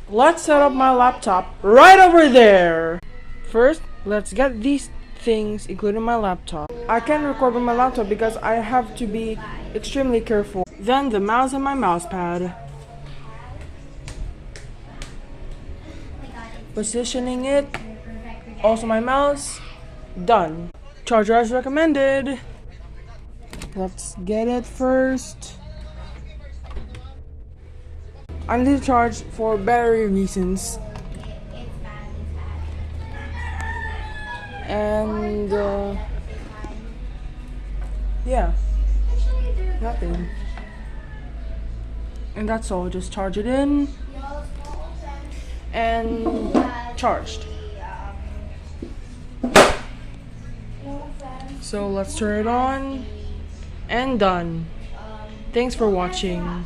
Let's set up my laptop right over there. First, let's get these things, including my laptop. I can't record with my laptop because I have to be extremely careful. Then the mouse and my mouse pad. Positioning it. Also my mouse. Done. Charger as recommended. Let's get it first. I need to charge for battery reasons. And yeah, nothing. And that's all. Just charge it in and charged. So let's turn it on and done. Thanks for watching.